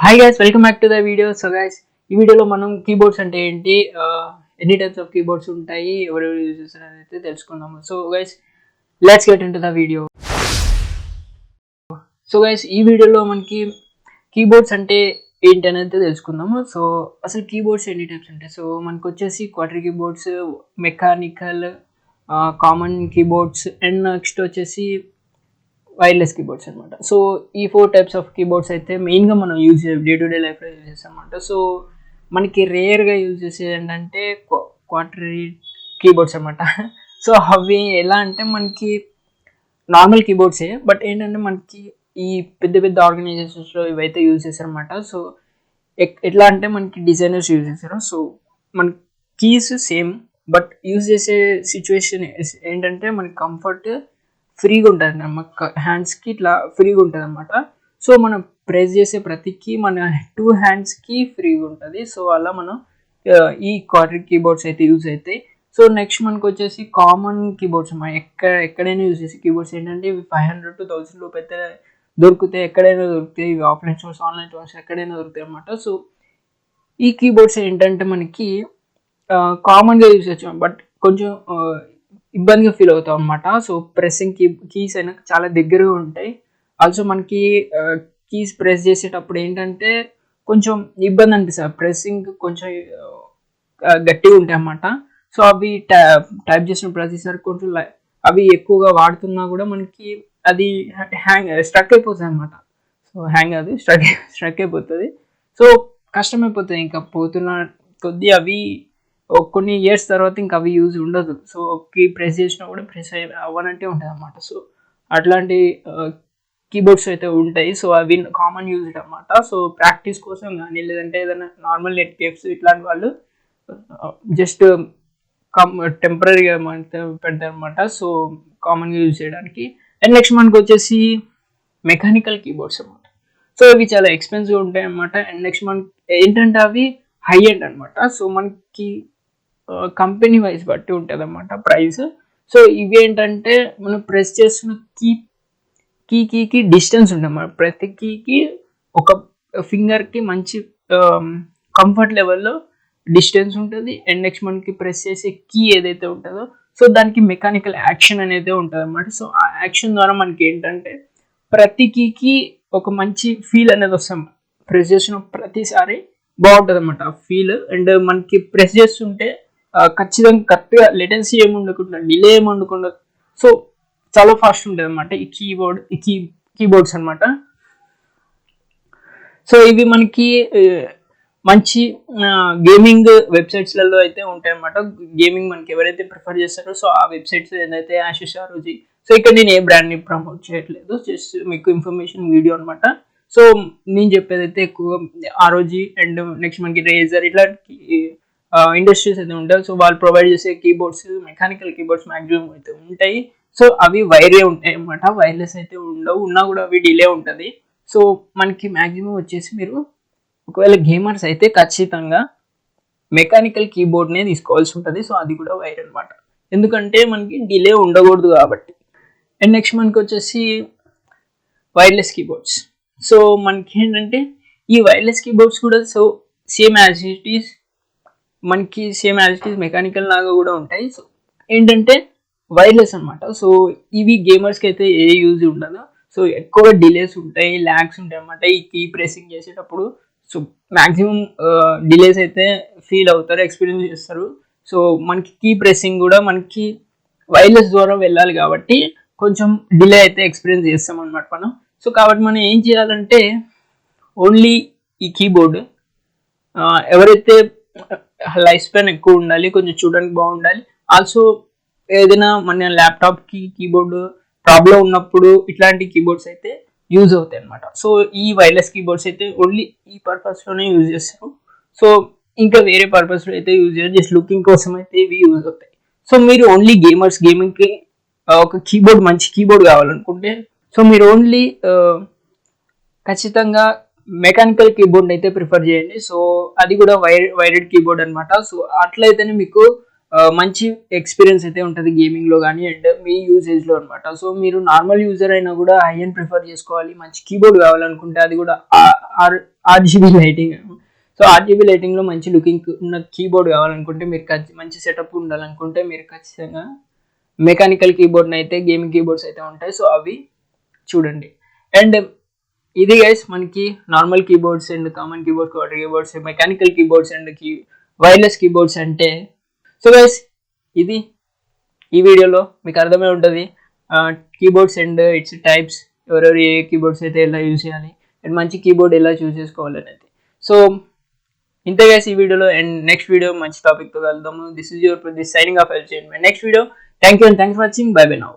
Hi guys, welcome back to the video. So guys, ఈ వీడియోలో మనం కీబోర్డ్స్ అంటే ఏంటి, ఎన్ని టైప్స్ ఆఫ్ కీబోర్డ్స్ ఉంటాయి, ఎవరెవరు యూజ్ చేస్తారని అయితే తెలుసుకుందాము. So guys, let's get into the video. So guys, ఈ వీడియోలో మనకి కీబోర్డ్స్ అంటే ఏంటి అనేది తెలుసుకుందాము. సో అసలు కీబోర్డ్స్ ఎన్ని టైప్స్ ఉంటాయి? సో మనకు వచ్చేసి క్వార్టరీ keyboards, mechanical, common keyboards and next వచ్చేసి వైర్లెస్ కీబోర్డ్స్ అనమాట. సో ఈ 4 టైప్స్ ఆఫ్ కీబోర్డ్స్ అయితే మెయిన్గా మనం యూజ్ డే టు డే లైఫ్లో యూజ్ చేస్తాం అనమాట. సో మనకి రేర్గా యూజ్ చేసేది ఏంటంటే క్వార్టరీ కీబోర్డ్స్ అనమాట. సో అవి ఎలా అంటే మనకి నార్మల్ కీబోర్డ్సే, బట్ ఏంటంటే మనకి ఈ పెద్ద పెద్ద ఆర్గనైజేషన్స్లో ఇవైతే యూజ్ చేస్తారనమాట. సో ఎట్లా అంటే మనకి డిజైనర్స్ యూజ్ చేస్తారు. సో మన కీస్ సేమ్, బట్ యూజ్ చేసే సిచ్యువేషన్ ఏంటంటే మనకి కంఫర్ట్ ఫ్రీగా ఉంటుంది అన్నమాట, హ్యాండ్స్కి ఇట్లా ఫ్రీగా ఉంటుంది అనమాట. సో మనం ప్రెస్ చేసే ప్రతి కీ మన 2 హ్యాండ్స్కి ఫ్రీగా ఉంటుంది. సో అలా మనం ఈ క్వార్టరీ కీబోర్డ్స్ అయితే యూజ్ అవుతాయి. సో నెక్స్ట్ మనకు వచ్చేసి కామన్ కీబోర్డ్స్ అన్నమాట. ఎక్కడైనా యూజ్ చేసే కీబోర్డ్స్ ఏంటంటే ఇవి 500 to 1000 రూపాయలు అయితే దొరుకుతాయి, ఎక్కడైనా దొరుకుతాయి. ఇవి ఆఫ్లైన్ స్టోర్స్, ఆన్లైన్ స్టోర్స్ ఎక్కడైనా దొరుకుతాయి అన్నమాట. సో ఈ కీబోర్డ్స్ ఏంటంటే మనకి కామన్గా యూజ్ చేయొచ్చు, బట్ కొంచెం ఇబ్బందిగా ఫీల్ అవుతాం అనమాట. సో ప్రెస్సింగ్ కీస్ అయినా చాలా దగ్గరగా ఉంటాయి. ఆల్సో మనకి కీస్ ప్రెస్ చేసేటప్పుడు ఏంటంటే కొంచెం ఇబ్బంది అనిపిస్తుంది, ప్రెస్సింగ్ కొంచెం గట్టిగా ఉంటాయి అన్నమాట. సో అవి టైప్ చేసిన ప్రతిసారి కొంచెం అవి ఎక్కువగా వాడుతున్నా కూడా మనకి అది స్ట్రక్ అయిపోతుంది అనమాట. సో అది స్ట్రక్ అయిపోతుంది. సో కష్టమైపోతుంది, ఇంకా పోతున్న కొద్దీ అవి కొన్ని ఇయర్స్ తర్వాత ఇంకా అవి యూజ్ ఉండదు. సో కీ ప్రెస్ చేసినా కూడా ప్రెస్ అవ్వనంటే ఉంటుంది అన్నమాట. సో అట్లాంటి కీబోర్డ్స్ అయితే ఉంటాయి. సో అవి కామన్ యూజ్ అన్నమాట. సో ప్రాక్టీస్ కోసం కానీ లేదంటే ఏదైనా నార్మల్ నెట్ గేమ్స్ ఇట్లాంటి వాళ్ళు జస్ట్ టెంపరీగా పెడతారు అనమాట. సో కామన్గా యూజ్ చేయడానికి. అండ్ నెక్స్ట్ మనకు వచ్చేసి మెకానికల్ కీబోర్డ్స్ అనమాట. సో ఇవి చాలా ఎక్స్పెన్సివ్ ఉంటాయి అన్నమాట. అండ్ నెక్స్ట్ మనకి ఏంటంటే అవి హై ఎండ్ అనమాట. సో మనకి కంపెనీ వైజ్ బట్టి ఉంటుంది అన్నమాట ప్రైస్. సో ఇవి ఏంటంటే మనం ప్రెస్ చేస్తున్న కీకి డిస్టెన్స్ ఉంటుంది అన్నమాట. ప్రతి కీకి ఒక ఫింగర్కి మంచి కంఫర్ట్ లెవెల్లో డిస్టెన్స్ ఉంటుంది. అండ్ నెక్స్ట్ మనకి ప్రెస్ చేసే కీ ఏదైతే ఉంటుందో సో దానికి మెకానికల్ యాక్షన్ అనేది ఉంటుంది అన్నమాట. సో ఆ యాక్షన్ ద్వారా మనకి ఏంటంటే ప్రతి కీకి ఒక మంచి ఫీల్ అనేది వస్తాం. ప్రెస్ చేసిన ప్రతిసారి బాగుంటుంది అన్నమాట ఫీల్. అండ్ మనకి ప్రెస్ చేస్తుంటే ఖచ్చితంగా కరెక్ట్గా లేటెన్సీ ఏమి ఉండకుండా, డిలే ఏమి ఉండకుండా, సో చాలా ఫాస్ట్ ఉంటుంది అన్నమాట ఈ కీబోర్డ్స్ అనమాట. సో ఇవి మనకి మంచి గేమింగ్ వెబ్సైట్స్లలో అయితే ఉంటాయి అన్నమాట. గేమింగ్ మనకి ఎవరైతే ప్రిఫర్ చేస్తారో సో ఆ వెబ్సైట్స్ ఏదైతే Asus ROG. సో ఇక్కడ నేను ఏ బ్రాండ్ని ప్రమోట్ చేయట్లేదు, జస్ట్ మీకు ఇన్ఫర్మేషన్ వీడియో అనమాట. సో నేను చెప్పేది అయితే ఎక్కువ ROG అండ్ నెక్స్ట్ మనకి రేజర్ ఇట్లాంటి ఇండస్ట్రీస్ అయితే ఉంటాయి. సో వాళ్ళు ప్రొవైడ్ చేసే కీబోర్డ్స్, మెకానికల్ కీబోర్డ్స్ మ్యాక్సిమం అయితే ఉంటాయి. సో అవి వైరే ఉంటాయి అన్నమాట, వైర్లెస్ అయితే ఉండవు. ఉన్నా కూడా అవి డిలే ఉంటుంది. సో మనకి మ్యాక్సిమం వచ్చేసి మీరు ఒకవేళ గేమర్స్ అయితే ఖచ్చితంగా మెకానికల్ కీబోర్డ్నే తీసుకోవాల్సి ఉంటుంది. సో అది కూడా వైర్ అనమాట, ఎందుకంటే మనకి డిలే ఉండకూడదు కాబట్టి. అండ్ నెక్స్ట్ మనకి వచ్చేసి వైర్లెస్ కీబోర్డ్స్. సో మనకి ఏంటంటే ఈ వైర్లెస్ కీబోర్డ్స్ కూడా so same as it is mechanical లాగా కూడా ఉంటాయి. సో ఏంటంటే వైర్లెస్ అనమాట. సో ఇవి గేమర్స్కి అయితే ఏ యూజ్ ఉండదు. సో ఎక్కువ డిలేస్ ఉంటాయి, ల్యాగ్స్ ఉంటాయి అన్నమాట ఈ కీ ప్రెసింగ్ చేసేటప్పుడు. సో మ్యాక్సిమం డిలేస్ అయితే ఫీల్ అవుతారు, ఎక్స్పీరియన్స్ చేస్తారు. సో మనకి కీ ప్రెసింగ్ కూడా మనకి వైర్లెస్ ద్వారా వెళ్ళాలి కాబట్టి కొంచెం డిలే అయితే ఎక్స్పీరియన్స్ చేస్తాం అనమాట మనం. సో కాబట్టి మనం ఏం చేయాలంటే ఓన్లీ ఈ కీబోర్డ్ ఎవరైతే లైఫ్ స్పాన్ ఎక్కువ ఉండాలి, కొంచెం చూడడానికి బాగుండాలి, ఆల్సో ఏదైనా మన ల్యాప్టాప్కి కీబోర్డ్ ప్రాబ్లం ఉన్నప్పుడు ఇట్లాంటి కీబోర్డ్స్ అయితే యూజ్ అవుతాయి అనమాట. సో ఈ వైర్లెస్ కీబోర్డ్స్ అయితే ఓన్లీ ఈ పర్పస్లోనే యూజ్ చేస్తారు. సో ఇంకా వేరే పర్పస్లో అయితే యూజ్ చేయరు, జస్ట్ లుకింగ్ కోసం అయితే ఇవి యూజ్ అవుతాయి. సో మీరు ఓన్లీ గేమింగ్కి ఒక కీబోర్డ్, మంచి కీబోర్డ్ కావాలనుకుంటే సో మీరు ఓన్లీ ఖచ్చితంగా మెకానికల్ కీబోర్డ్ అయితే ప్రిఫర్ చేయండి. సో అది కూడా వైర్డ్ కీబోర్డ్ అనమాట. సో అట్లయితేనే మీకు మంచి ఎక్స్పీరియన్స్ అయితే ఉంటుంది గేమింగ్లో కానీ అండ్ మీ యూజేజ్లో అనమాట. సో మీరు నార్మల్ యూజర్ అయినా కూడా హై ఎండ్ ప్రిఫర్ చేసుకోవాలి, మంచి కీబోర్డ్ కావాలనుకుంటే అది కూడా ఆర్జీబీ లైటింగ్. సో ఆర్జీబీ లైటింగ్లో మంచి లుకింగ్ ఉన్న కీబోర్డ్ కావాలనుకుంటే మీరు మంచి సెటప్ ఉండాలనుకుంటే మీరు ఖచ్చితంగా మెకానికల్ కీబోర్డ్ని అయితే గేమింగ్ కీబోర్డ్స్ అయితే ఉంటాయి. సో అవి చూడండి. అండ్ ఇది గైస్ మనకి normal keyboards and common keyboard, quarter keyboards, mechanical keyboards and wireless keyboards అంటే. సో గైస్ ఇది ఈ వీడియోలో మీకు అర్థమై ఉంటుంది కీబోర్డ్స్ అండ్ ఇట్స్ టైప్స్, ఎవరెవరు ఏ కీబోర్డ్స్ అయితే ఎలా యూజ్ చేయాలి అండ్ మంచి కీబోర్డ్ ఎలా చూస్ చేసుకోవాలి అనేది. సో ఇంతే గైస్ ఈ వీడియోలో. అండ్ నెక్స్ట్ వీడియో మంచి టాపిక్తో కలుద్దాము. This is your signing off. Next video. Thank you and thanks for watching. By by now.